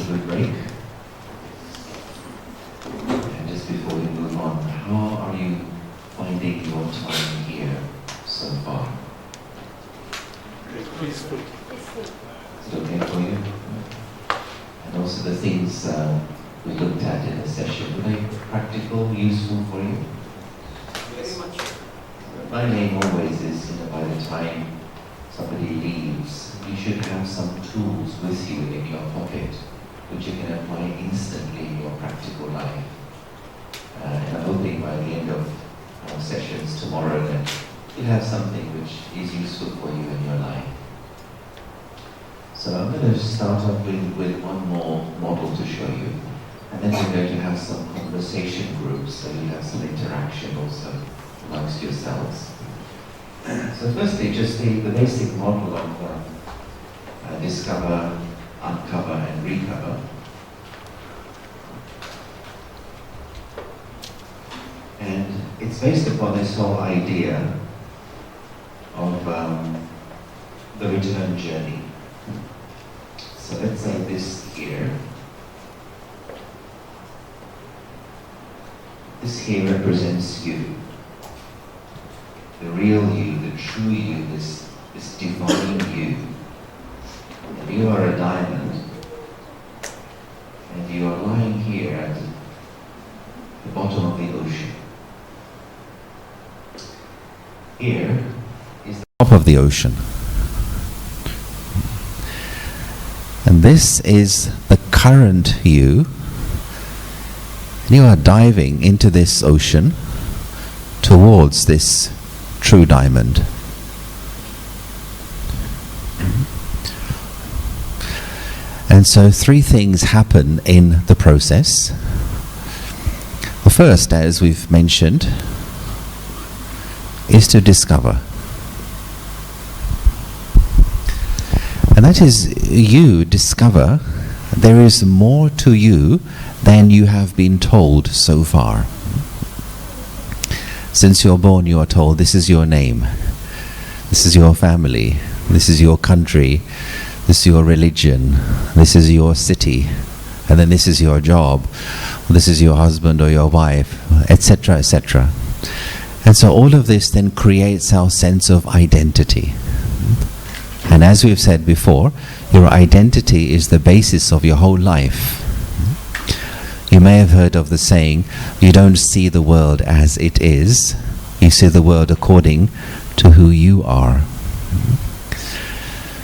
good break. And just before we move on, how are you finding your time here so far? Peaceful. Is it okay for you? And also the things we looked at in the session, were they practical, useful for you? Very much. My aim always is, by the time somebody leaves, you should have some tools with you in your pocket which you can apply instantly in your practical life. And I'm hoping by the end of our sessions tomorrow that you'll have something which is useful for you in your life. So I'm going to start off with one more model to show you. And then we're going to have some conversation groups, so you have some interaction also amongst yourselves. So firstly, just the basic model of discover, uncover and recover. And it's based upon this whole idea of the return journey. So let's say this here. This here represents you. The real you, the true you, this divine you. And you are a diamond. And you are lying here at the bottom of the ocean. Here is the top of the ocean. And this is the current you. And you are diving into this ocean towards this true diamond. And so three things happen in the process. The first, as we've mentioned, is to discover. And that is, you discover there is more to you than you have been told so far. Since you're born, you are told this is your name, this is your family, this is your country, this is your religion, this is your city, and then this is your job, this is your husband or your wife, etc., etc. And so all of this then creates our sense of identity. And as we've said before, your identity is the basis of your whole life. You may have heard of the saying, you don't see the world as it is, you see the world according to who you are.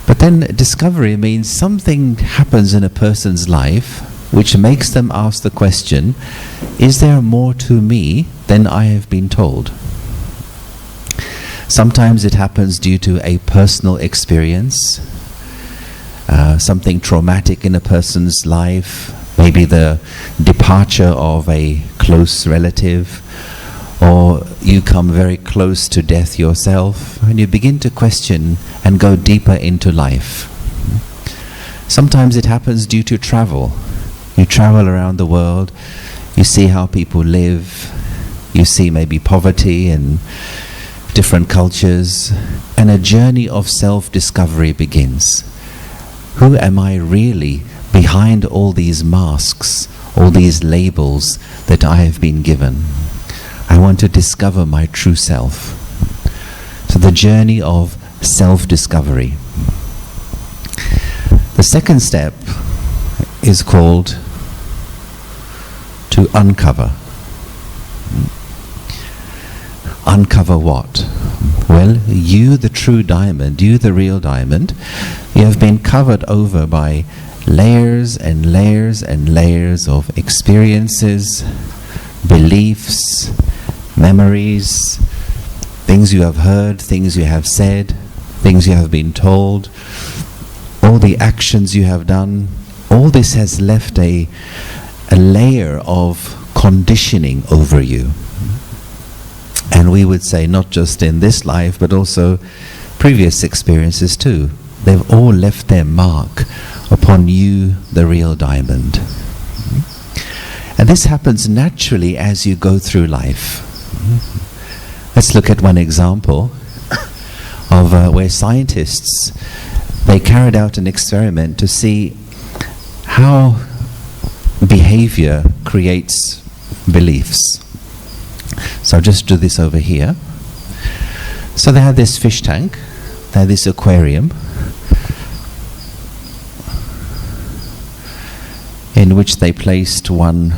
But then discovery means something happens in a person's life which makes them ask the question, is there more to me than I have been told? Sometimes it happens due to a personal experience, something traumatic in a person's life, maybe the departure of a close relative, or you come very close to death yourself, and you begin to question and go deeper into life. Sometimes it happens due to travel. You travel around the world, you see how people live, you see maybe poverty and different cultures, and a journey of self-discovery begins. Who am I really behind all these masks, all these labels that I have been given? I want to discover my true self. So the journey of self-discovery. The second step is called to uncover. Uncover what? Well, you, the true diamond, you, the real diamond, you have been covered over by layers and layers and layers of experiences, beliefs, memories, things you have heard, things you have said, things you have been told, all the actions you have done. All this has left a layer of conditioning over you. And we would say not just in this life, but also previous experiences too. They've all left their mark upon you, the real diamond. And this happens naturally as you go through life. Let's look at one example of where scientists, they carried out an experiment to see how behavior creates beliefs. So I'll just do this over here. So they had this fish tank, they had this aquarium, in which they placed one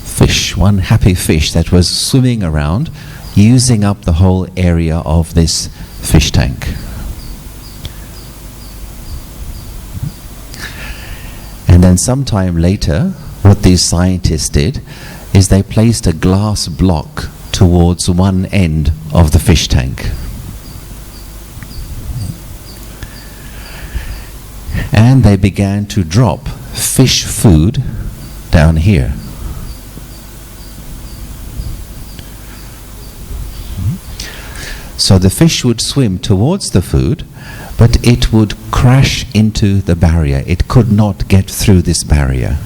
fish, one happy fish that was swimming around, using up the whole area of this fish tank. And then sometime later, what these scientists did is they placed a glass block towards one end of the fish tank. And they began to drop fish food down here. So the fish would swim towards the food, but it would crash into the barrier. It could not get through this barrier.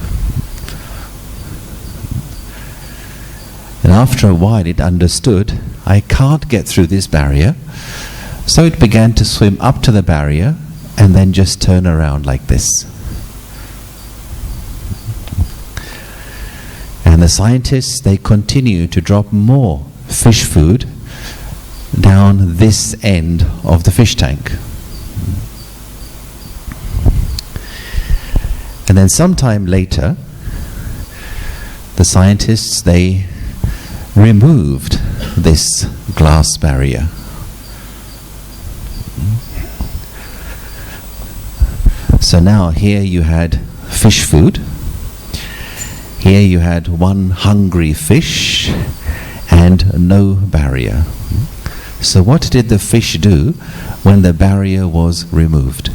And after a while it understood, I can't get through this barrier. So it began to swim up to the barrier and then just turn around like this. And the scientists, they continue to drop more fish food down this end of the fish tank. And then sometime later, the scientists, they removed this glass barrier. So now here you had fish food. Here you had one hungry fish and no barrier. So what did the fish do when the barrier was removed?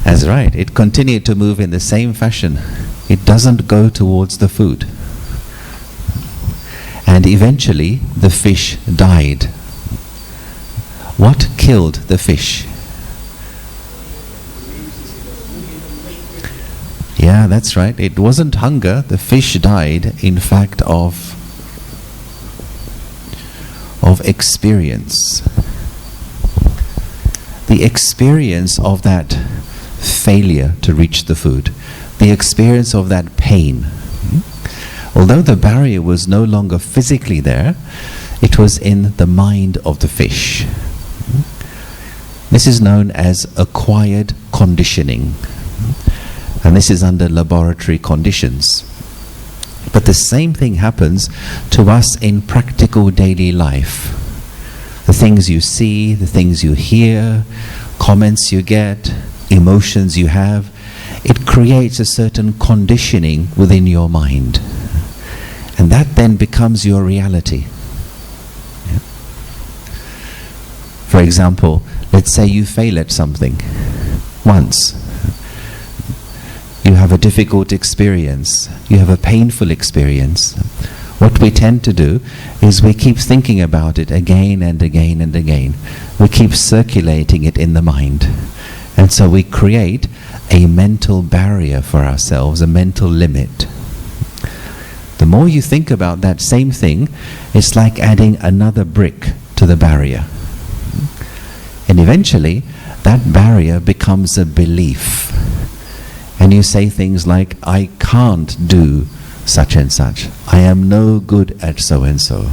That's right. It continued to move in the same fashion. It doesn't go towards the food. And eventually the fish died. What killed the fish? Yeah, that's right. It wasn't hunger. The fish died, in fact, of experience. The experience of that failure to reach the food. The experience of that pain. Although the barrier was no longer physically there, it was in the mind of the fish. This is known as acquired conditioning. And this is under laboratory conditions. But the same thing happens to us in practical daily life. The things you see, the things you hear, comments you get, emotions you have, it creates a certain conditioning within your mind. And that then becomes your reality. Yeah. For example, let's say you fail at something once. You have a difficult experience. You have a painful experience. What we tend to do is we keep thinking about it again and again and again. We keep circulating it in the mind. And so we create a mental barrier for ourselves, a mental limit. The more you think about that same thing, it's like adding another brick to the barrier. And eventually, that barrier becomes a belief. And you say things like, I can't do such and such. I am no good at so and so.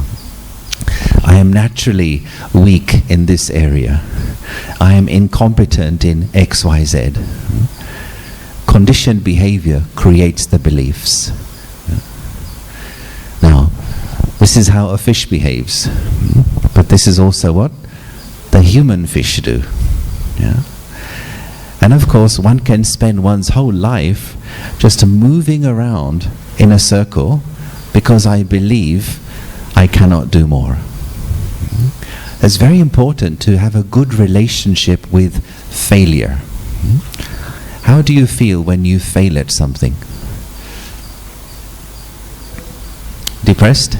I am naturally weak in this area. I am incompetent in XYZ. Conditioned behavior creates the beliefs. Now, this is how a fish behaves. But this is also what the human fish do. Yeah? And of course, one can spend one's whole life just moving around in a circle because I believe I cannot do more. It's very important to have a good relationship with failure. How do you feel when you fail at something? Depressed?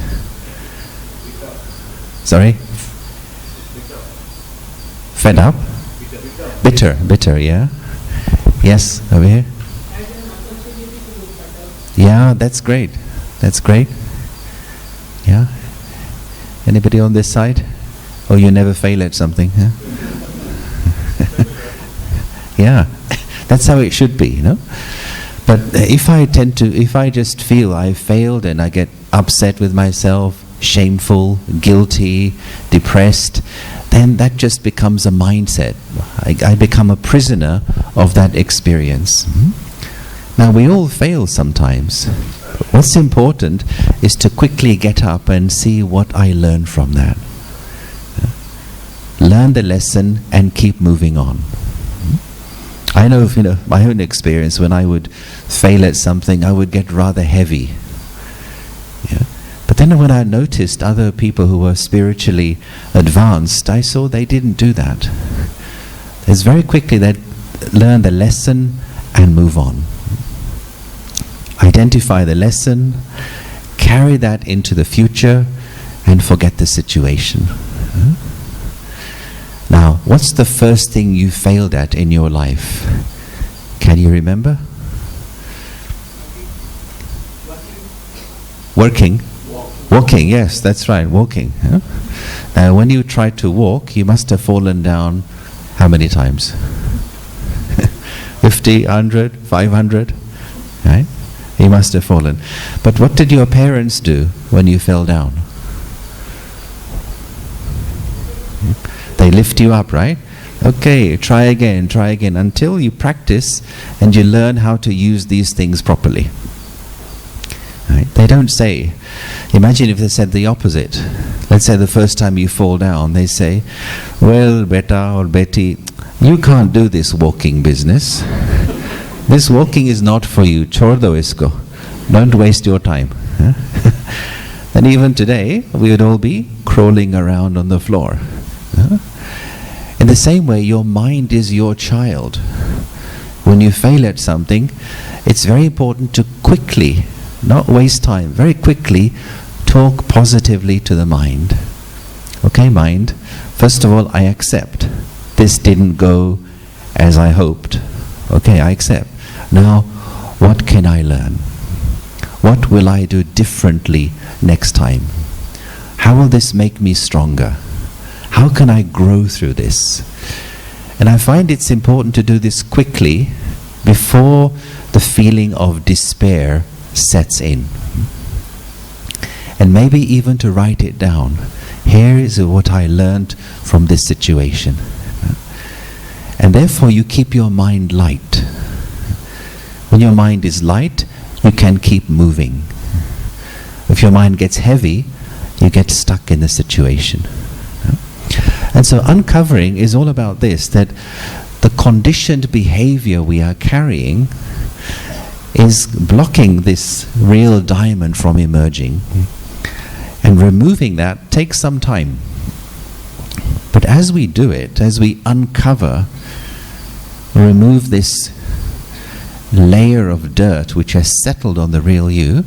Sorry? Fed up? Bitter, yeah. Yes, over here. Yeah, that's great. That's great. Yeah. Anybody on this side? Oh, you never fail at something, huh? Yeah, that's how it should be, you know. But if I just feel I failed and I get upset with myself, shameful, guilty, depressed, then that just becomes a mindset. I become a prisoner of that experience. Now, we all fail sometimes. What's important is to quickly get up and see what I learned from that. Learn the lesson and keep moving on. I know, my own experience, when I would fail at something, I would get rather heavy. Yeah. But then when I noticed other people who were spiritually advanced, I saw they didn't do that. It's very quickly they'd learn the lesson and move on. Identify the lesson, carry that into the future, and forget the situation. Now, what's the first thing you failed at in your life? Can you remember? Working? Walking, yes, that's right, walking. Yeah? Now, when you tried to walk, you must have fallen down how many times? 50, 100, 500? Right? You must have fallen. But what did your parents do when you fell down? They lift you up, right? Okay, try again, until you practice and you learn how to use these things properly. Right? They don't say, imagine if they said the opposite. Let's say the first time you fall down, they say, well, beta or Betty, you can't do this walking business. This walking is not for you. Chhod do isko. Don't waste your time. And even today, we would all be crawling around on the floor. In the same way, your mind is your child. When you fail at something, it's very important to quickly, not waste time, very quickly talk positively to the mind. Okay, mind, first of all, I accept. This didn't go as I hoped. Okay, I accept. Now, what can I learn? What will I do differently next time? How will this make me stronger? How can I grow through this? And I find it's important to do this quickly before the feeling of despair sets in. And maybe even to write it down. Here is what I learned from this situation. And therefore you keep your mind light. When your mind is light, you can keep moving. If your mind gets heavy, you get stuck in the situation. And so uncovering is all about this, that the conditioned behavior we are carrying is blocking this real diamond from emerging. And removing that takes some time. But as we do it, as we uncover, remove this layer of dirt which has settled on the real you,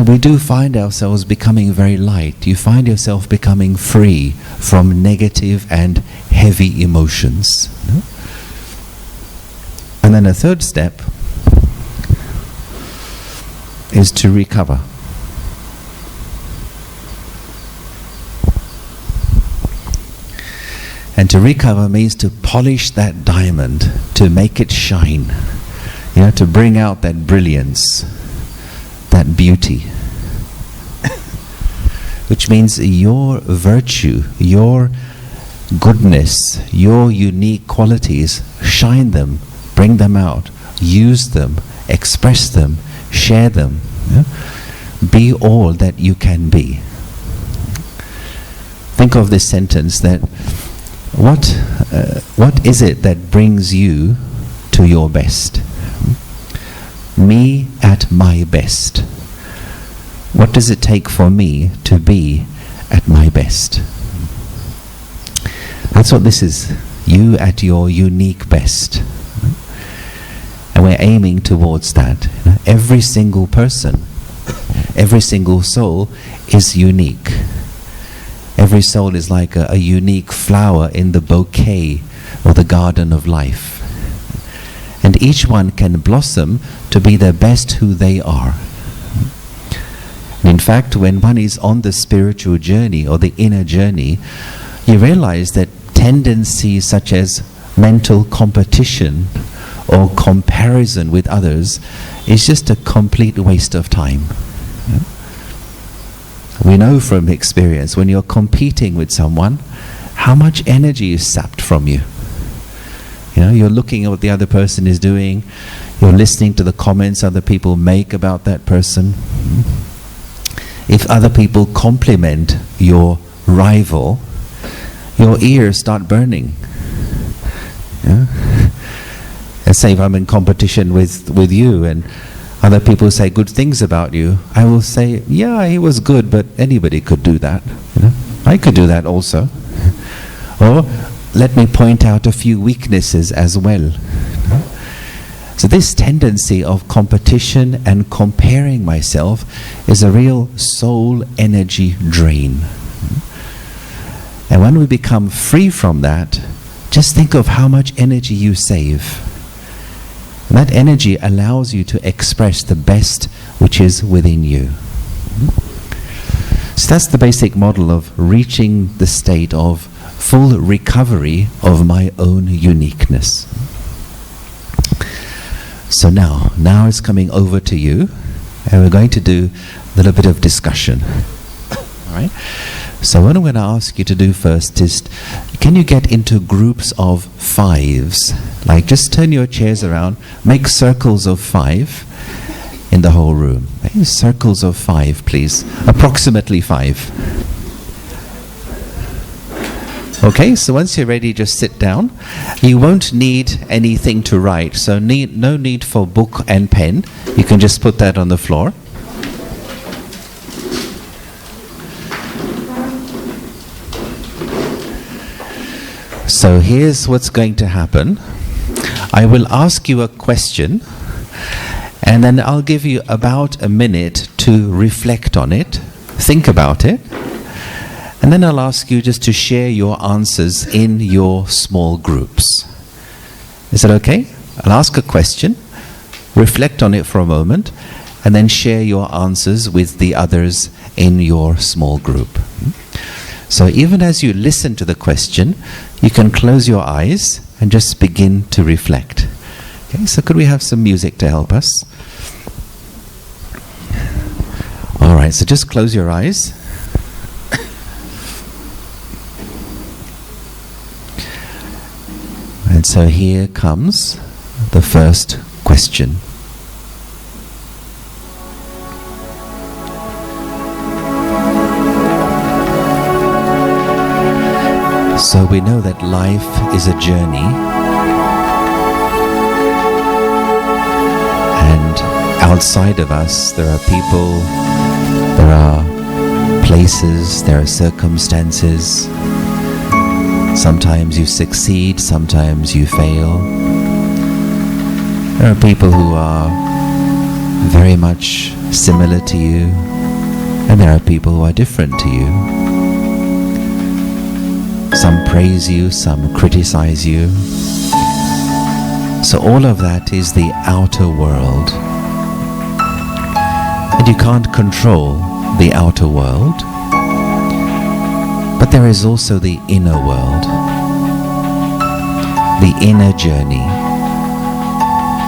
we do find ourselves becoming very light. You find yourself becoming free from negative and heavy emotions. And then a third step is to recover. And to recover means to polish that diamond, to make it shine, to bring out that brilliance, that beauty. Which means your virtue, your goodness, your unique qualities, shine them, bring them out, use them, express them, share them. Be all that you can be. Think of this sentence that what is it that brings you to your best? Me at my best. What does it take for me to be at my best? That's what this is. You at your unique best. And we're aiming towards that. Every single person, every single soul is unique. Every soul is like a unique flower in the bouquet or the garden of life. And each one can blossom to be their best who they are. In fact, when one is on the spiritual journey or the inner journey, you realize that tendencies such as mental competition or comparison with others is just a complete waste of time. We know from experience, when you're competing with someone, how much energy is sapped from you. You're looking at what the other person is doing, you're listening to the comments other people make about that person. If other people compliment your rival, your ears start burning. Let's say if I'm in competition with you and other people say good things about you, I will say, yeah, he was good, but anybody could do that. I could do that also. Or let me point out a few weaknesses as well. So this tendency of competition and comparing myself is a real soul energy drain. And when we become free from that, just think of how much energy you save. And that energy allows you to express the best which is within you. So that's the basic model of reaching the state of full recovery of my own uniqueness. So now it's coming over to you, and we're going to do a little bit of discussion. All right? So what I'm going to ask you to do first is, can you get into groups of 5s? Like, just turn your chairs around, make circles of 5 in the whole room. Okay? Circles of 5, please. Approximately 5. Okay, so once you're ready, just sit down. You won't need anything to write, so no need for book and pen. You can just put that on the floor. So here's what's going to happen. I will ask you a question, and then I'll give you about a minute to reflect on it, think about it, and then I'll ask you just to share your answers in your small groups. Is that okay? I'll ask a question, reflect on it for a moment, and then share your answers with the others in your small group. So even as you listen to the question, you can close your eyes and just begin to reflect. Okay, so could we have some music to help us? All right, so just close your eyes. And so here comes the first question. So we know that life is a journey, and outside of us there are people, there are places, there are circumstances. Sometimes you succeed, sometimes you fail. There are people who are very much similar to you, and there are people who are different to you. Some praise you, some criticize you. So all of that is the outer world. And you can't control the outer world. But there is also the inner world. The inner journey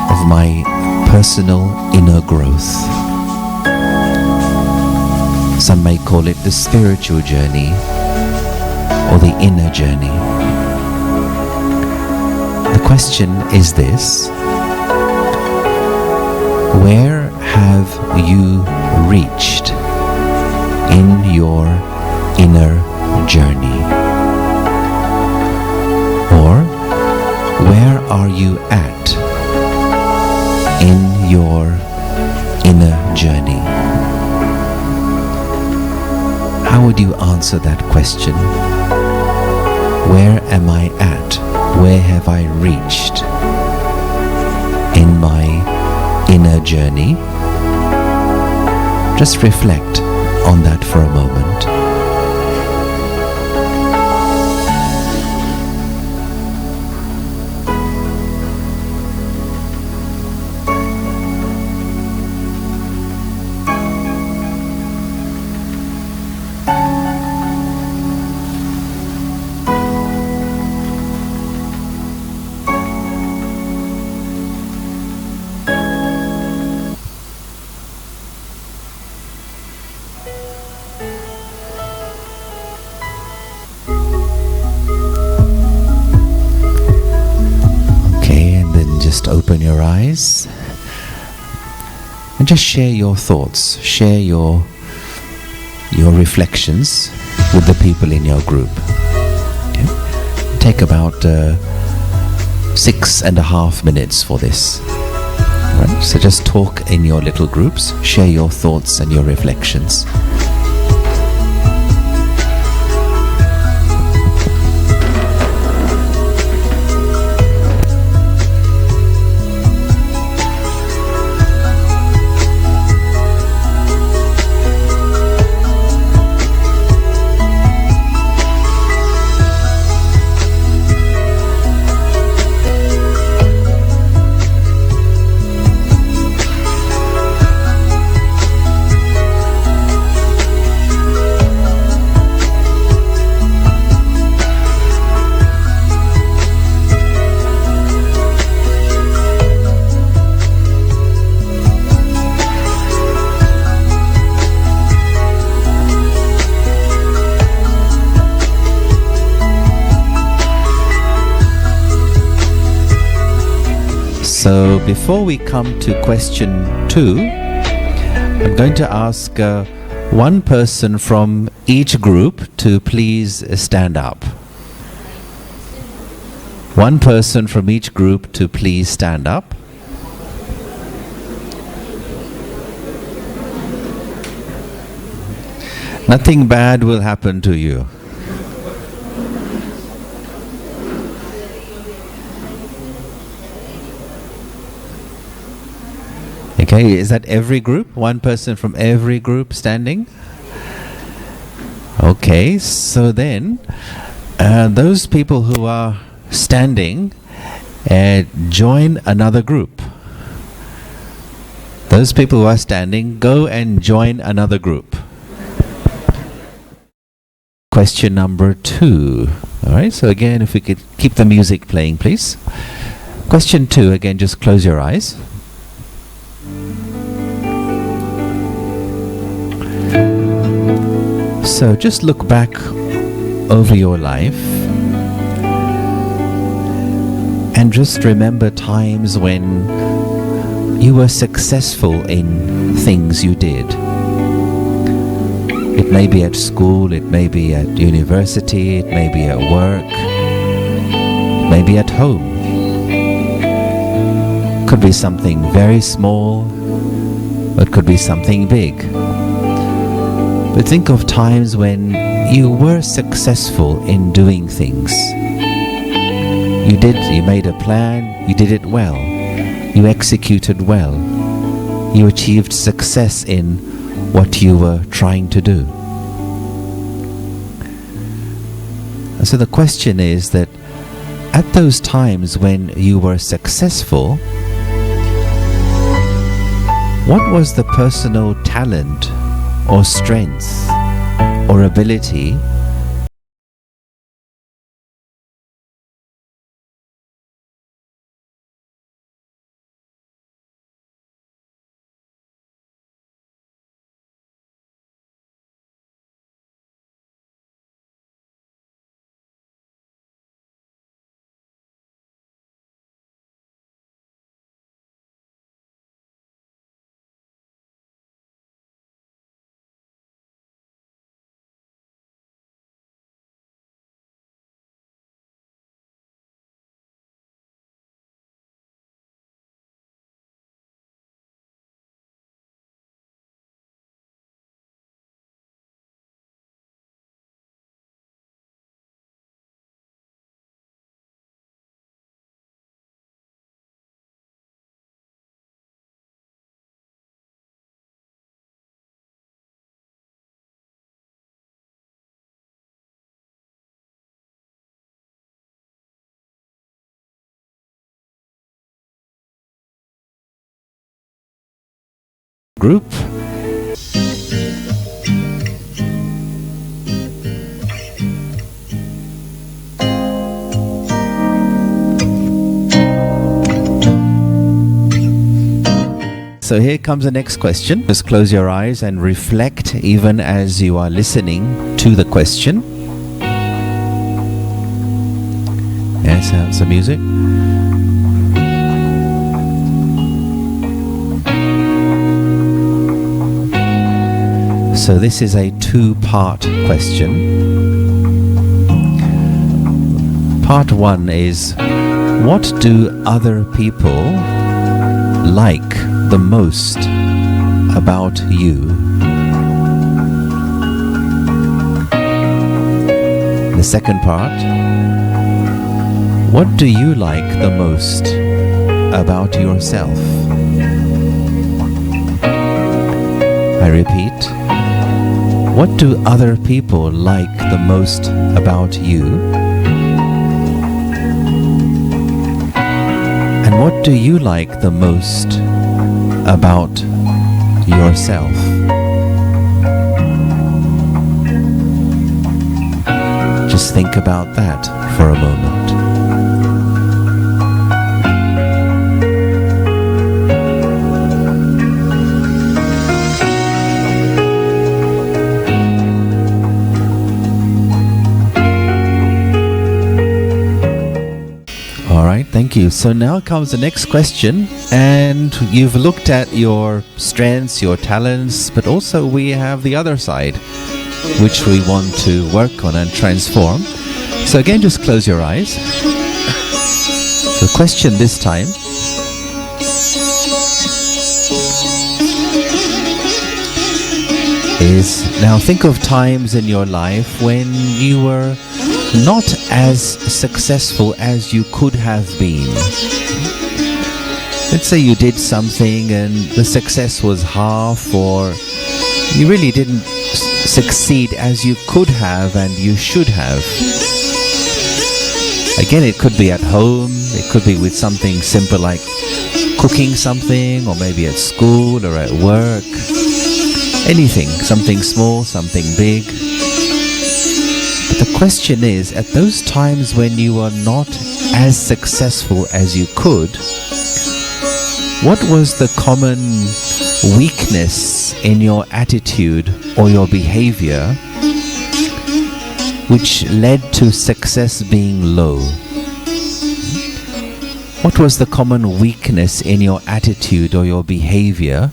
of my personal inner growth. Some may call it the spiritual journey, or the inner journey. The question is this: where have you reached in your inner journey? Or where are you at in your inner journey? How would you answer that question? Where am I at? Where have I reached in my inner journey? Just reflect on that for a moment. just open your eyes and just share your thoughts, share your reflections with the people in your group. Okay? Take about 6.5 minutes for this. Right? So just talk in your little groups, share your thoughts and your reflections. So before we come to question 2, I'm going to ask one person from each group to please stand up. One person from each group to please stand up. Nothing bad will happen to you. Okay, is that every group? One person from every group standing? Okay, so then those people who are standing, join another group. Those people who are standing, go and join another group. Question number 2. Alright, so again, if we could keep the music playing, please. Question 2, again, just close your eyes. So just look back over your life and just remember times when you were successful in things you did. It may be at school, it may be at university, it may be at work, it may be at home. Could be something very small, or it could be something big. But think of times when you were successful in doing things. You made a plan, you did it well, you executed well, you achieved success in what you were trying to do. And so the question is that at those times when you were successful, what was the personal talent or strength or ability group? So here comes the next question. Just close your eyes and reflect even as you are listening to the question. Yes, have some music. So this is a two-part question. Part one is, what do other people like the most about you? The second part, what do you like the most about yourself? I repeat, what do other people like the most about you? And what do you like the most about yourself? Just think about that for a moment. Alright, thank you. So now comes the next question, and you've looked at your strengths, your talents, but also we have the other side, which we want to work on and transform. So again, just close your eyes. The question this time is, now think of times in your life when you were not as successful as you could have been. Let's say you did something and the success was half, or you really didn't succeed as you could have and you should have. Again, it could be at home, it could be with something simple like cooking something, or maybe at school or at work. Anything, something small, something big. But the question is, at those times when you are not as successful as you could, what was the common weakness in your attitude or your behavior which led to success being low? What was the common weakness in your attitude or your behavior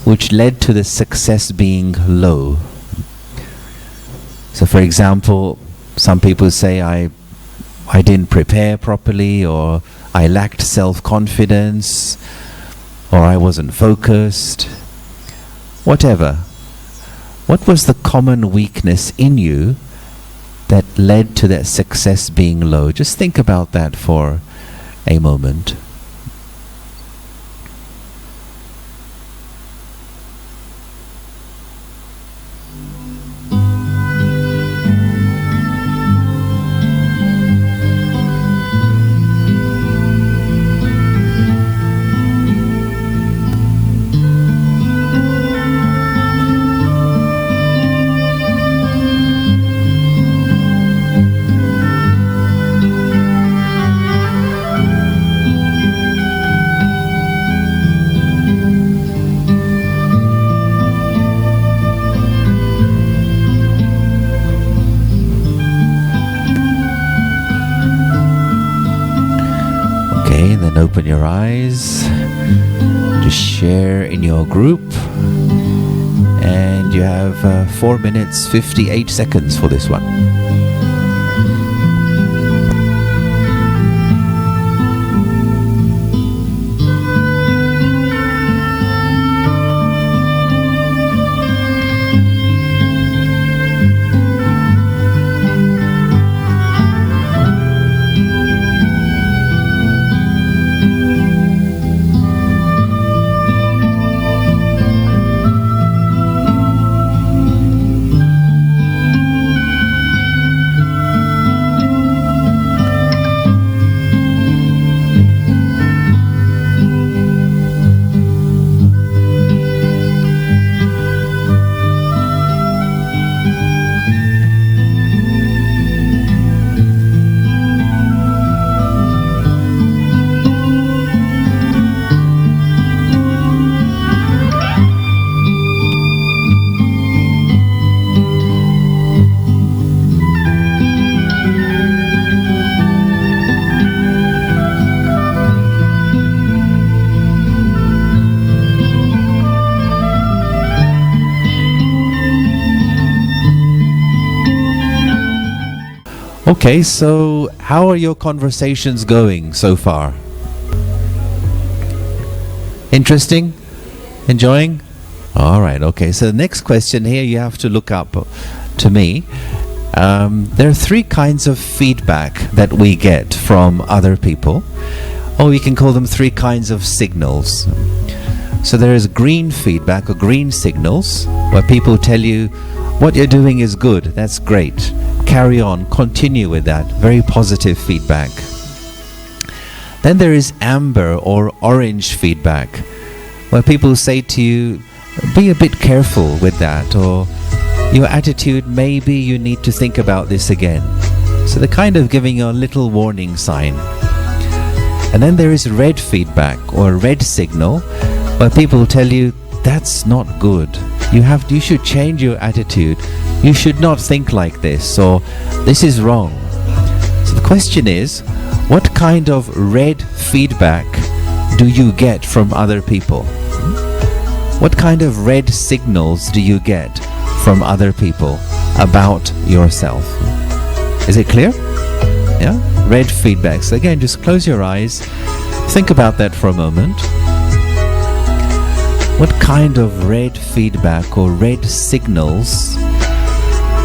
which led to the success being low? So for example, some people say I didn't prepare properly, or I lacked self-confidence, or I wasn't focused. Whatever. What was the common weakness in you that led to that success being low? Just think about that for a moment. Open your eyes, just share in your group, and you have 4 minutes 58 seconds for this one. Okay, so how are your conversations going so far? Interesting? Enjoying? All right, okay. So the next question here you have to look up to me. There are three kinds of feedback that we get from other people. Or we can call them three kinds of signals. So there is green feedback or green signals, where people tell you, what you're doing is good, that's great. Carry on, continue with that. Very positive feedback. Then there is amber or orange feedback, where people say to you, be a bit careful with that, or your attitude, maybe you need to think about this again. So they're kind of giving you a little warning sign. And then there is red feedback or red signal, where people tell you, that's not good. You should change your attitude. You should not think like this, or this is wrong. So the question is, what kind of red feedback do you get from other people? What kind of red signals do you get from other people about yourself? Is it clear? Yeah? Red feedback. So again, just close your eyes. Think about that for a moment. What kind of red feedback or red signals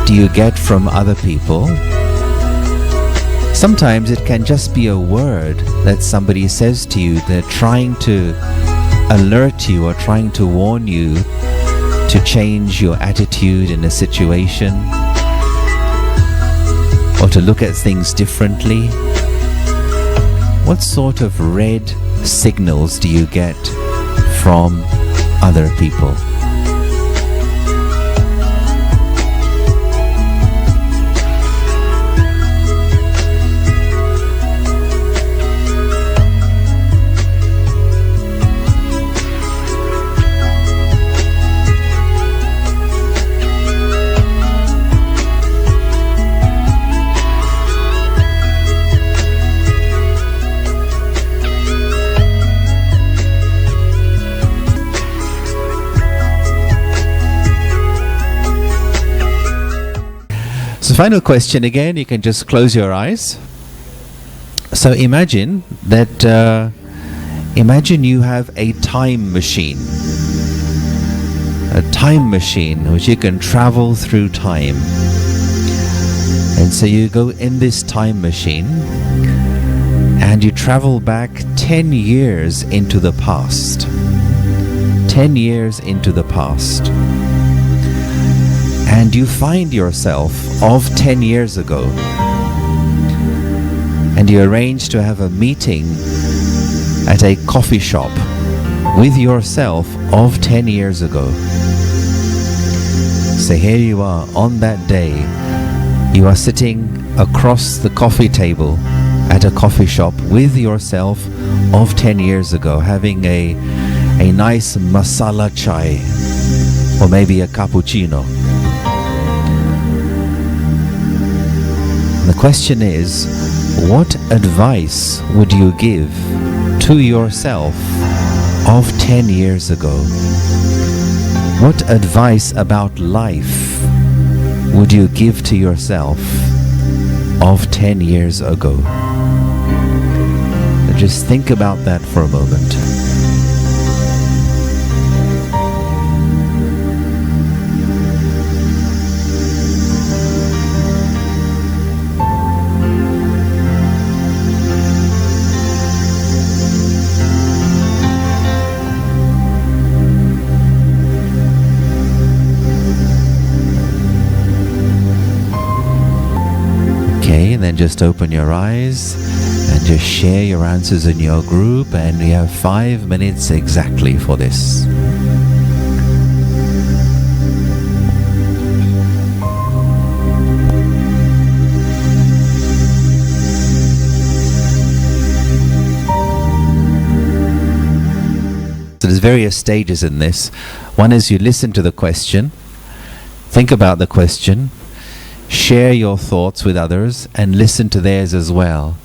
do you get from other people? Sometimes it can just be a word that somebody says to you. They're trying to alert you or trying to warn you to change your attitude in a situation, or to look at things differently. What sort of red signals do you get from other people? So final question again, you can just close your eyes. So imagine that, imagine you have a time machine. A time machine which you can travel through time. And so you go in this time machine and you travel back 10 years into the past. 10 years into the past. And you find yourself of 10 years ago. And you arrange to have a meeting at a coffee shop with yourself of 10 years ago. So here you are on that day. You are sitting across the coffee table at a coffee shop with yourself of 10 years ago, having a nice masala chai or maybe a cappuccino. The question is, what advice would you give to yourself of 10 years ago? What advice about life would you give to yourself of 10 years ago? Just think about that for a moment. And then just open your eyes and just share your answers in your group, and we have 5 minutes exactly for this. So there's various stages in this. One is you listen to the question, think about the question, share your thoughts with others and listen to theirs as well.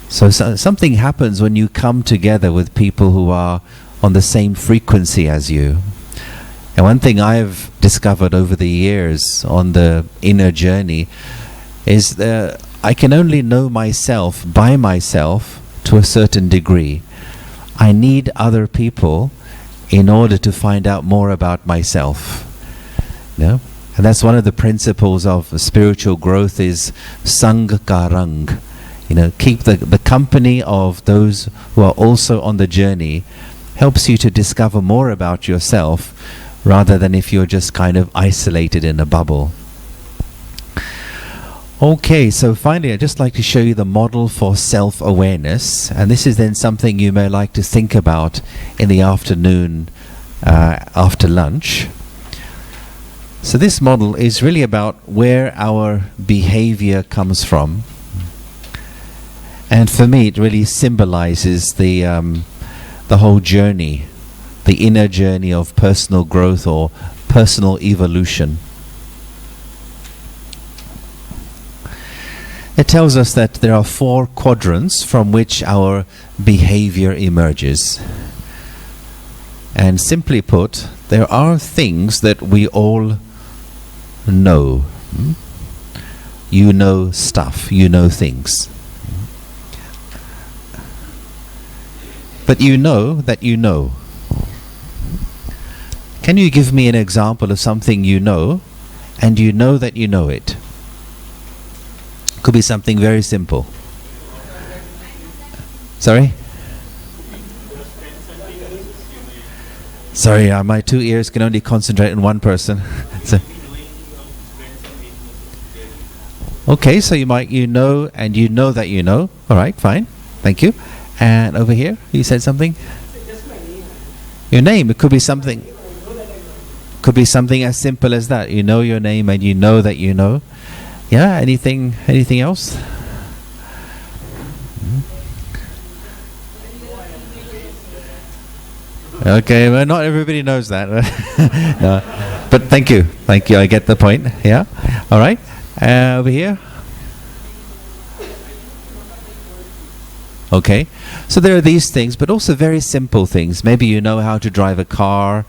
So something happens when you come together with people who are on the same frequency as you. And one thing I've discovered over the years on the inner journey is that I can only know myself by myself to a certain degree. I need other people in order to find out more about myself. No? And that's one of the principles of spiritual growth is Sangkarang. Keep the company of those who are also on the journey helps you to discover more about yourself rather than if you're just kind of isolated in a bubble. Okay, so finally I'd just like to show you the model for self-awareness, and this is then something you may like to think about in the afternoon after lunch. So this model is really about where our behavior comes from, and for me it really symbolizes the whole journey, the inner journey of personal growth or personal evolution. It tells us that there are 4 quadrants from which our behavior emerges. And simply put, there are things that we all know. You know stuff, you know things. But you know that you know. Can you give me an example of something you know, and you know that you know it? Could be something very simple. Sorry? Sorry, my 2 ears can only concentrate on one person. Okay, so you know and you know that you know. Alright, fine. Thank you. And over here, you said something? Your name. It could be something. Could be something as simple as that. You know your name and you know that you know. Yeah, anything else? Okay, well, not everybody knows that. No. But thank you, I get the point. Yeah, all right. Over here. Okay, so there are these things, but also very simple things. Maybe you know how to drive a car.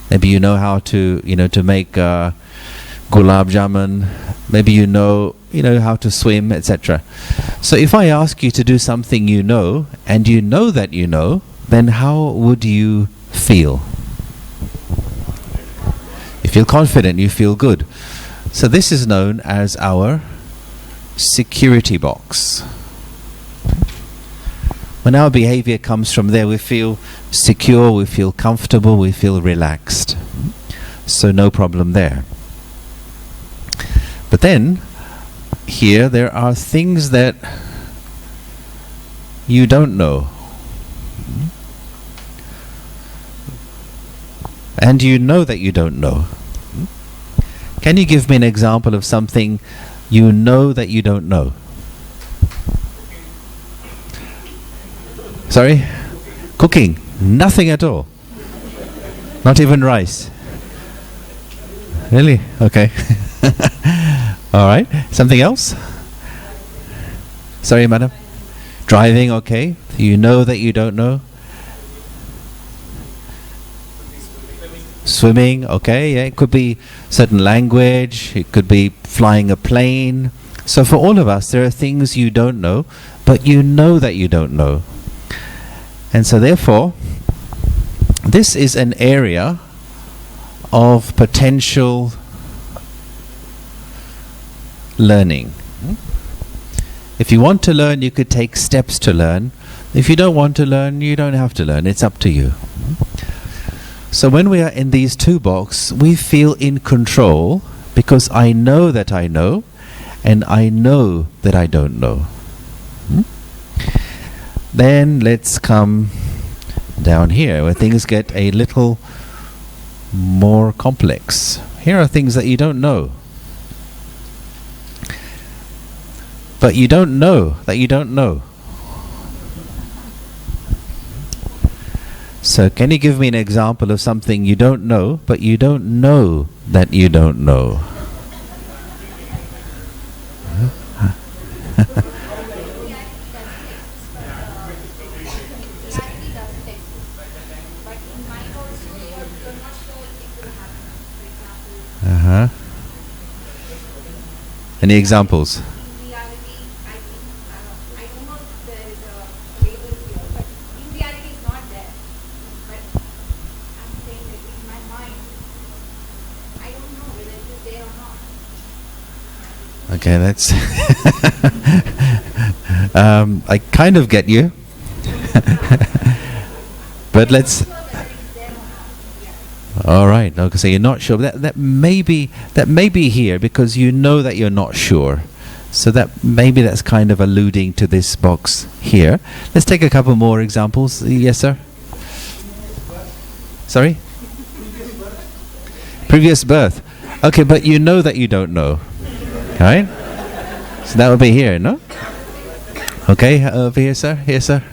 Maybe you know how to, to make gulab jamun. Maybe you know how to swim, etc. So if I ask you to do something you know, and you know that you know, then how would you feel? You feel confident, you feel good. So this is known as our security box. When our behavior comes from there, we feel secure, we feel comfortable, we feel relaxed. So no problem there. But then, here there are things that you don't know. And you know that you don't know. Can you give me an example of something you know that you don't know? Sorry? Cooking? Nothing at all. Not even rice. Really? Okay. Alright. Something else? Sorry, madam? Driving, okay. You know that you don't know? Swimming, okay. Yeah, it could be certain language. It could be flying a plane. So for all of us, there are things you don't know, but you know that you don't know. And so therefore, this is an area of potential learning. If you want to learn, you could take steps to learn. If you don't want to learn, you don't have to learn. It's up to you. So when we are in these 2 boxes, we feel in control because I know that I know, and I know that I don't know. Then let's come down here where things get a little more complex. Here are things that you don't know. But you don't know that you don't know. So can you give me an example of something you don't know, but you don't know that you don't know? Any examples? In reality, Okay, that's... I kind of get you. But let's... All right. Okay, so you're not sure. That may be here because you know that you're not sure. So that maybe that's kind of alluding to this box here. Let's take a couple more examples. Yes, sir. Sorry? Previous birth. Okay, but you know that you don't know. Right? So that would be here, no? Okay, over here, sir. Here, sir.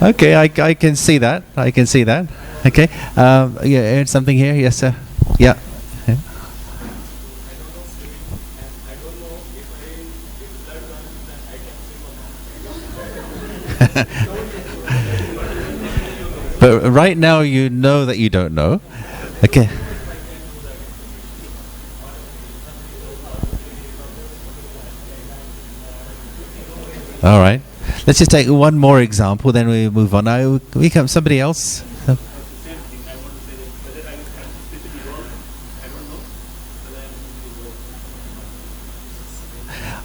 Okay, I can see that. I can see that. Okay. Yeah, something here. Yes, sir. Yeah. But right now you know that you don't know. Okay. All right. Let's just take one more example, then we move on. Now we come somebody else.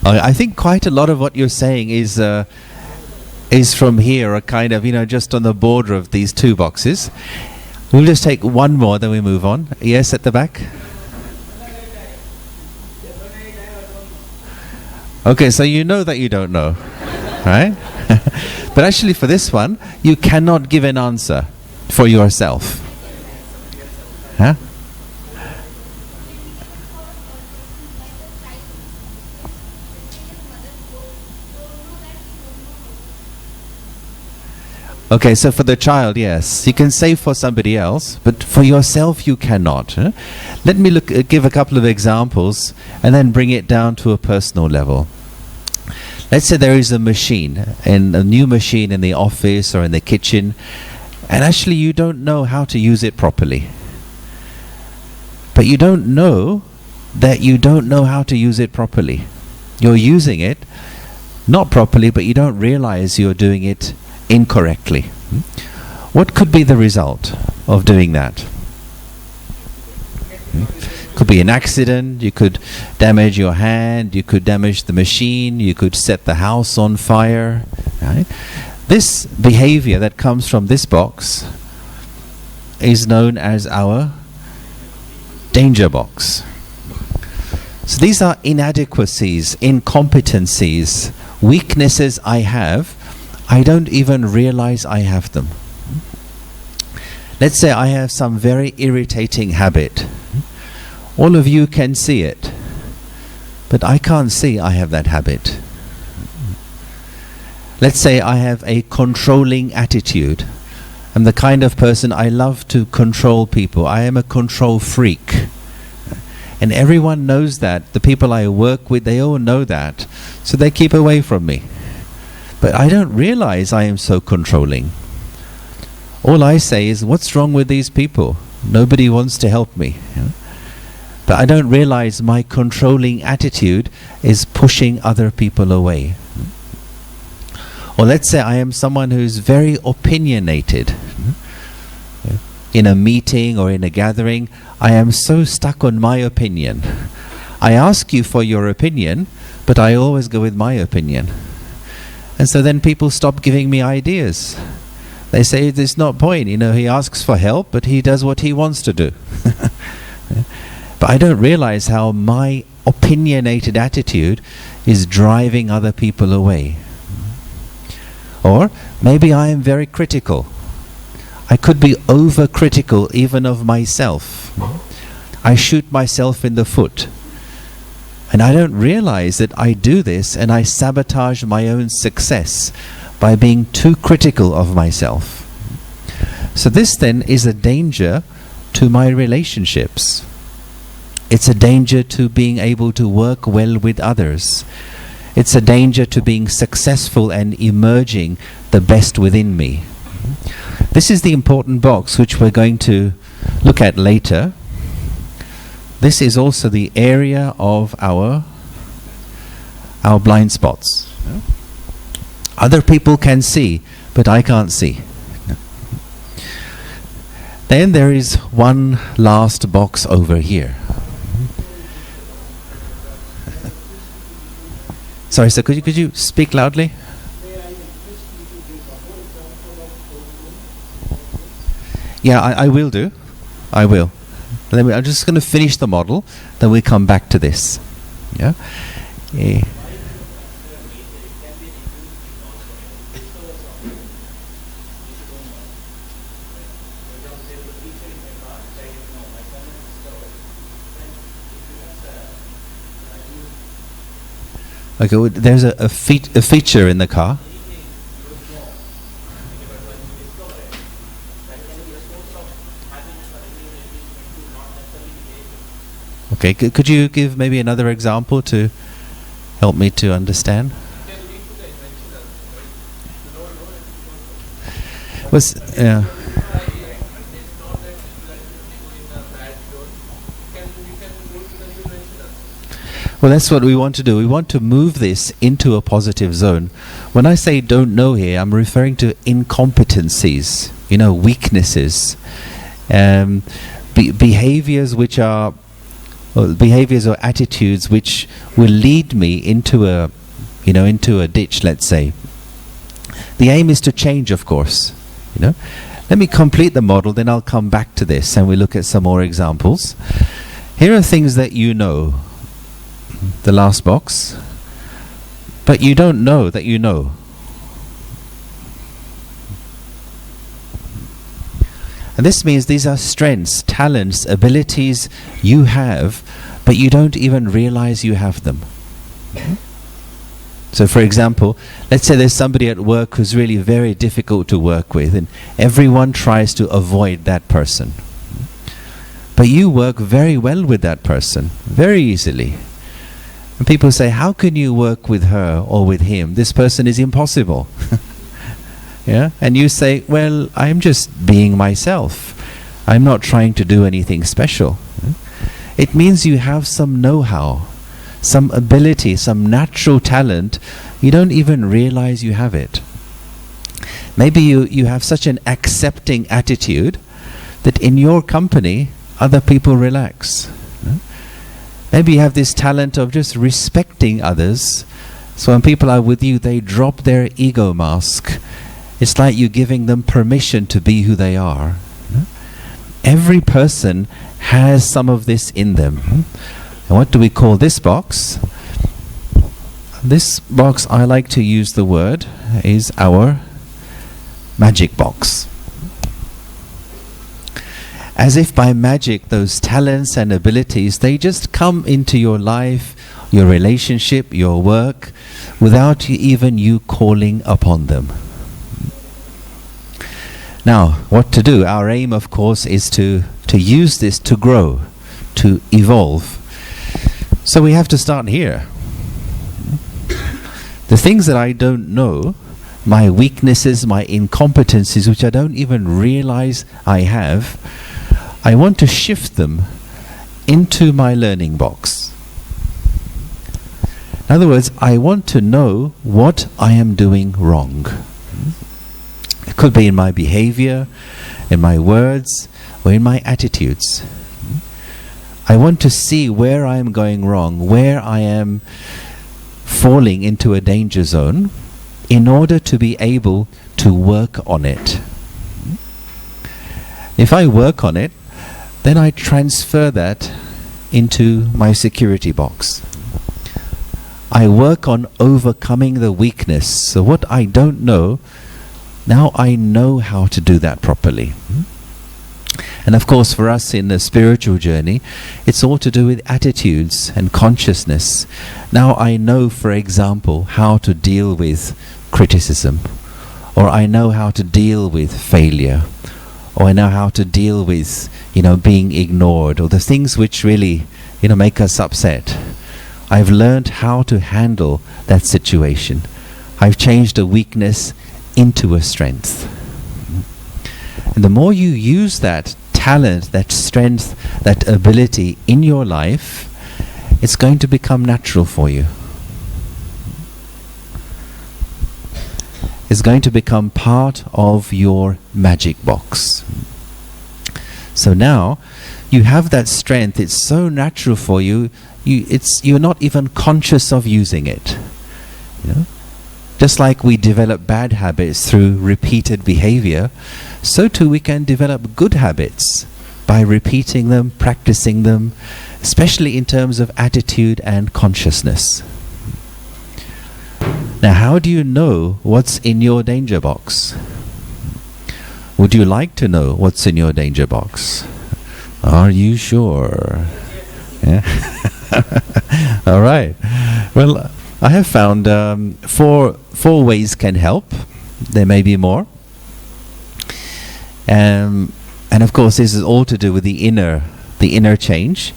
I think quite a lot of what you're saying is from here, a kind of, just on the border of these two boxes. We'll just take one more, then we move on. Yes, at the back. Okay, so you know that you don't know, right? But actually for this one, you cannot give an answer for yourself. Huh? Okay, so for the child, yes, you can say for somebody else, but for yourself you cannot. Huh? Let me give a couple of examples and then bring it down to a personal level. Let's say there is a machine, and a new machine in the office or in the kitchen, and actually you don't know how to use it properly. But you don't know that you don't know how to use it properly. You're using it not properly, but you don't realize you're doing it incorrectly. What could be the result of doing that? Could be an accident, you could damage your hand, you could damage the machine, you could set the house on fire. Right? This behavior that comes from this box is known as our danger box. So these are inadequacies, incompetencies, weaknesses I have. I don't even realize I have them. Let's say I have some very irritating habit. All of you can see it, but I can't see I have that habit. Let's say I have a controlling attitude. I'm the kind of person I love to control people. I am a control freak. And everyone knows that. The people I work with, they all know that. So they keep away from me. But I don't realize I am so controlling. All I say is, what's wrong with these people? Nobody wants to help me. But I don't realize my controlling attitude is pushing other people away. Or let's say I am someone who's very opinionated. In a meeting or in a gathering, I am so stuck on my opinion. I ask you for your opinion, but I always go with my opinion. And so then people stop giving me ideas. They say there's no point, he asks for help, but he does what he wants to do. But I don't realize how my opinionated attitude is driving other people away. Or maybe I am very critical. I could be overcritical even of myself. I shoot myself in the foot. And I don't realize that I do this and I sabotage my own success by being too critical of myself. So this then is a danger to my relationships. It's a danger to being able to work well with others. It's a danger to being successful and emerging the best within me. This is the important box which we're going to look at later. This is also the area of our blind spots. Other people can see, but I can't see. Then there is one last box over here. Sorry, sir, could you speak loudly? Yeah, I will do. I will. I'm just going to finish the model, then we come back to this. Yeah. Okay, well, there's a feature in the car. Okay, could you give maybe another example to help me to understand? Yeah. Well, that's what we want to do. We want to move this into a positive zone. When I say don't know here, I'm referring to incompetencies, weaknesses, behaviors which are, behaviors or attitudes which will lead me into a ditch, let's say. The aim is to change, of course. Let me complete the model, then I'll come back to this and we look at some more examples. Here are things that you know. The last box, but you don't know that you know. And this means these are strengths, talents, abilities you have, but you don't even realize you have them. So for example, let's say there's somebody at work who's really very difficult to work with, and everyone tries to avoid that person. But you work very well with that person, very easily. And people say, how can you work with her or with him? This person is impossible. Yeah? And you say, well, I'm just being myself. I'm not trying to do anything special. It means you have some know-how, some ability, some natural talent. You don't even realize you have it. Maybe you have such an accepting attitude that in your company, other people relax. Maybe you have this talent of just respecting others. So when people are with you, they drop their ego mask. It's like you're giving them permission to be who they are. Every person has some of this in them. And what do we call this box? This box, I like to use the word, is our magic box. As if by magic, those talents and abilities, they just come into your life, your relationship, your work, without even you calling upon them. Now, what to do? Our aim, of course, is to use this to grow, to evolve. So we have to start here. The things that I don't know, my weaknesses, my incompetencies, which I don't even realize I have, I want to shift them into my learning box. In other words, I want to know what I am doing wrong. It could be in my behavior, in my words, or in my attitudes. I want to see where I am going wrong, where I am falling into a danger zone, in order to be able to work on it. If I work on it, then I transfer that into my security box. I work on overcoming the weakness. So what I don't know, now I know how to do that properly. And of course, for us in the spiritual journey, it's all to do with attitudes and consciousness. Now I know, for example, how to deal with criticism, or I know how to deal with failure, or I know how to deal with, being ignored, or the things which really, make us upset. I've learned how to handle that situation. I've changed a weakness into a strength. And the more you use that talent, that strength, that ability in your life, it's going to become natural for you. is going to become part of your magic box. So now you have that strength. It's so natural for you. You're not even conscious of using it. You know? Just like we develop bad habits through repeated behavior, so too we can develop good habits by repeating them, practicing them, especially in terms of attitude and consciousness. Now, how do you know what's in your danger box? Would you like to know what's in your danger box? Are you sure? Yeah. All right. Well, I have found four ways can help. There may be more. And of course, this is all to do with the inner change.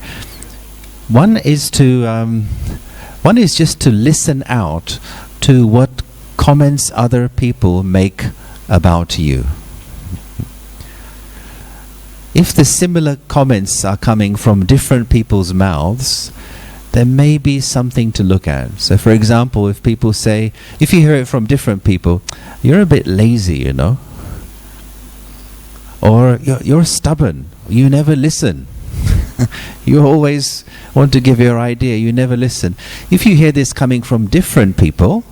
One is just to listen out to what comments other people make about you. If the similar comments are coming from different people's mouths, there may be something to look at. So for example, if people say, if you hear it from different people, you're a bit lazy, you know, or you're stubborn, you never listen. You always want to give your idea, you never listen. If you hear this coming from different people,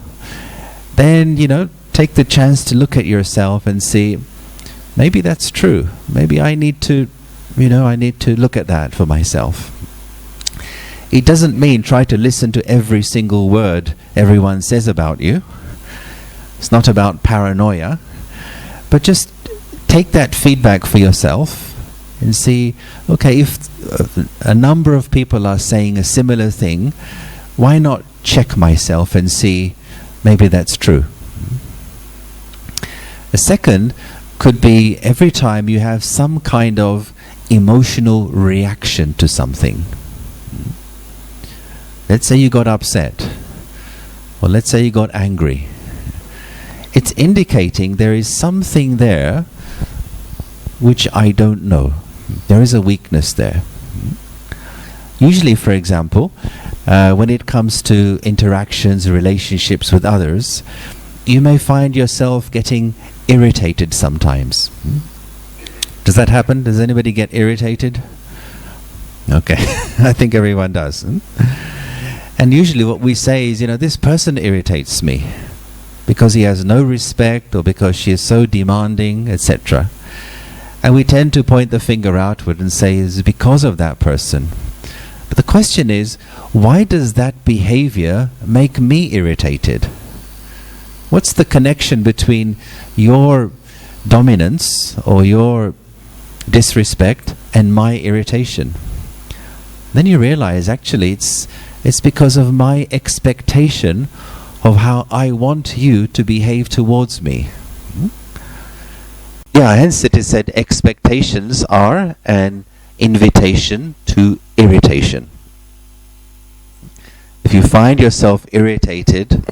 then, you know, take the chance to look at yourself and see, maybe that's true. Maybe I need to look at that for myself. It doesn't mean try to listen to every single word everyone says about you. It's not about paranoia. But just take that feedback for yourself and see, okay, if a number of people are saying a similar thing, why not check myself and see, maybe that's true. A second could be every time you have some kind of emotional reaction to something. Let's say you got upset, or let's say you got angry. It's indicating there is something there which I don't know. There is a weakness there. Usually, for example, when it comes to interactions, relationships with others, you may find yourself getting irritated sometimes. Does that happen? Does anybody get irritated? Okay, I think everyone does. And usually what we say is, you know, this person irritates me because he has no respect or because she is so demanding, etc. And we tend to point the finger outward and say it's because of that person. But the question is, why does that behavior make me irritated? What's the connection between your dominance or your disrespect and my irritation? Then you realize actually it's because of my expectation of how I want you to behave towards me. Yeah, hence it is said expectations are an invitation to irritation. If you find yourself irritated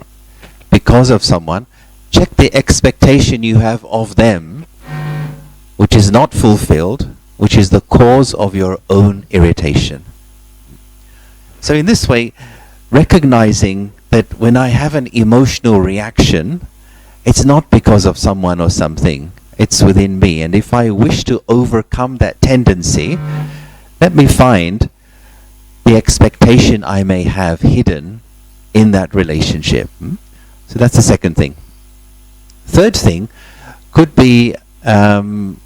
because of someone, check the expectation you have of them, which is not fulfilled, which is the cause of your own irritation. So in this way, recognizing that when I have an emotional reaction, it's not because of someone or something, it's within me. And if I wish to overcome that tendency, let me find the expectation I may have hidden in that relationship. So that's the second thing. Third thing could be to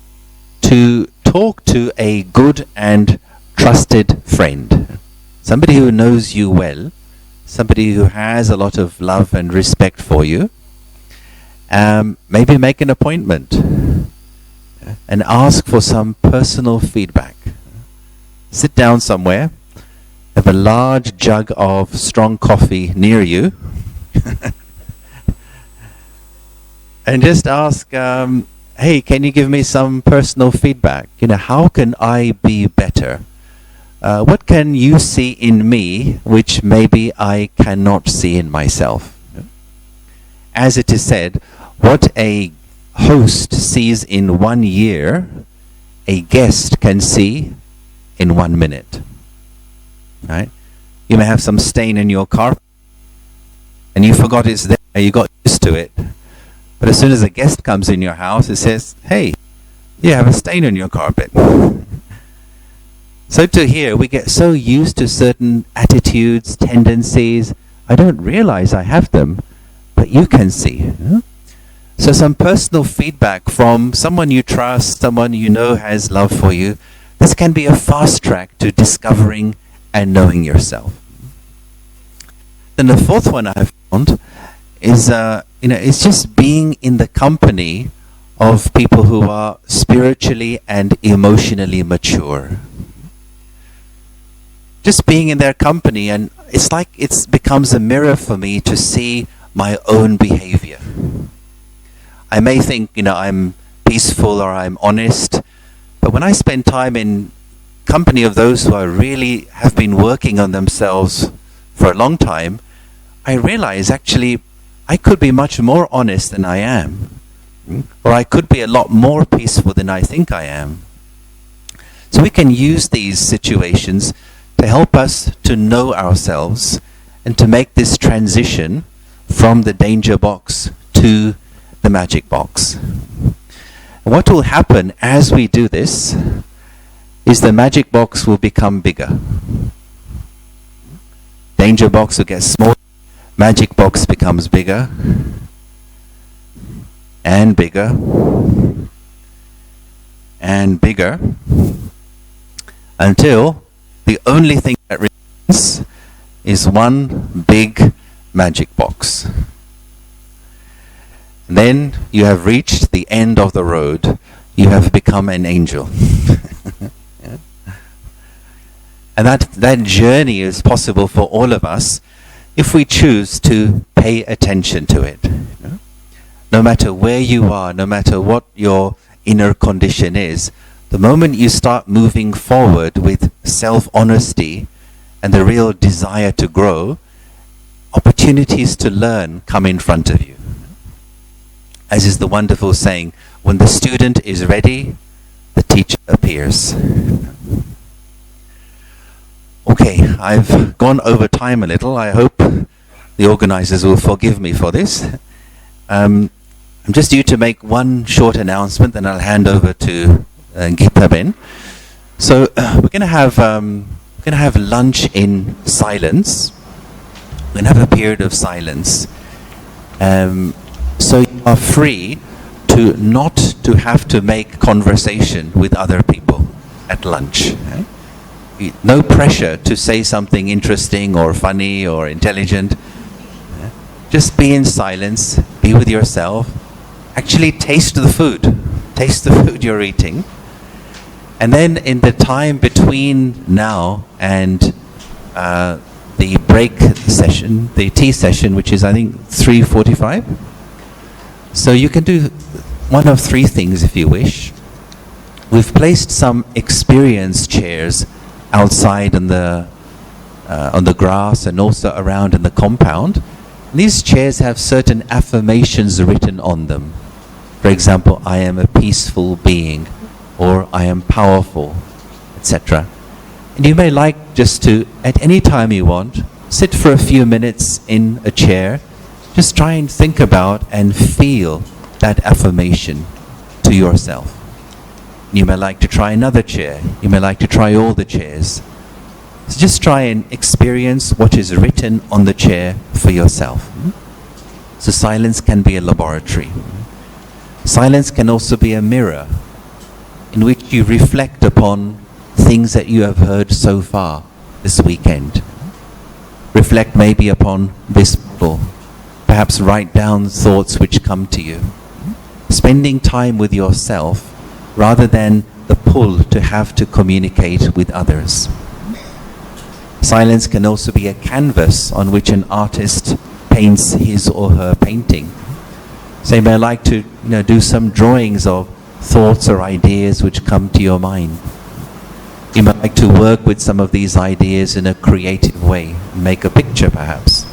talk to a good and trusted friend. Somebody who knows you well, somebody who has a lot of love and respect for you. Maybe make an appointment and ask for some personal feedback. Sit down somewhere, have a large jug of strong coffee near you, and just ask, hey, can you give me some personal feedback? You know, how can I be better? What can you see in me which maybe I cannot see in myself? As it is said, what a host sees in 1 year, a guest can see in 1 minute. Right? You may have some stain in your carpet, and you forgot it's there, you got used to it. But as soon as a guest comes in your house, it says, hey, you have a stain on your carpet. So to here, we get so used to certain attitudes, tendencies. I don't realize I have them, but you can see. So some personal feedback from someone you trust, someone you know has love for you, this can be a fast track to discovering and knowing yourself. Then the fourth one I have found is, it's just being in the company of people who are spiritually and emotionally mature. Just being in their company, and it's like it becomes a mirror for me to see my own behavior. I may think, I'm peaceful or I'm honest, but when I spend time in company of those who are really have been working on themselves for a long time, I realize actually I could be much more honest than I am, or I could be a lot more peaceful than I think I am. So we can use these situations to help us to know ourselves and to make this transition from the danger box to the magic box. And what will happen as we do this is the magic box will become bigger. Danger box will get smaller, magic box becomes bigger and bigger and bigger until the only thing that remains is one big magic box. Then you have reached the end of the road. You have become an angel. Yeah. And that journey is possible for all of us if we choose to pay attention to it. No matter where you are, no matter what your inner condition is, the moment you start moving forward with self-honesty and the real desire to grow, opportunities to learn come in front of you. As is the wonderful saying, when the student is ready, the teacher appears. Okay, I've gone over time a little. I hope the organizers will forgive me for this. I'm just due to make one short announcement, then I'll hand over to Gita Ben. So we're going to have lunch in silence. We're going to have a period of silence. So you are free to not to have to make conversation with other people at lunch. No pressure to say something interesting or funny or intelligent. Just be in silence, be with yourself. Actually taste the food. Taste the food you're eating. And then in the time between now and the break session, the tea session, which is I think 3:45. So you can do one of three things if you wish. We've placed some experience chairs outside on the grass and also around in the compound. These chairs have certain affirmations written on them. For example, I am a peaceful being, or I am powerful, etc. And you may like just to, at any time you want, sit for a few minutes in a chair. Just try and think about and feel that affirmation to yourself. You may like to try another chair. You may like to try all the chairs. So just try and experience what is written on the chair for yourself. So silence can be a laboratory. Silence can also be a mirror in which you reflect upon things that you have heard so far this weekend. Reflect maybe upon this model. Perhaps write down thoughts which come to you. Spending time with yourself rather than the pull to have to communicate with others. Silence can also be a canvas on which an artist paints his or her painting. So you may like to do some drawings of thoughts or ideas which come to your mind. You might like to work with some of these ideas in a creative way, make a picture perhaps.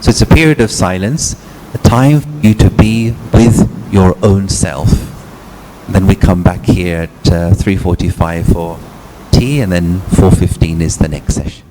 So it's a period of silence, a time for you to be with your own self. And then we come back here at 3:45 for tea, and then 4:15 is the next session.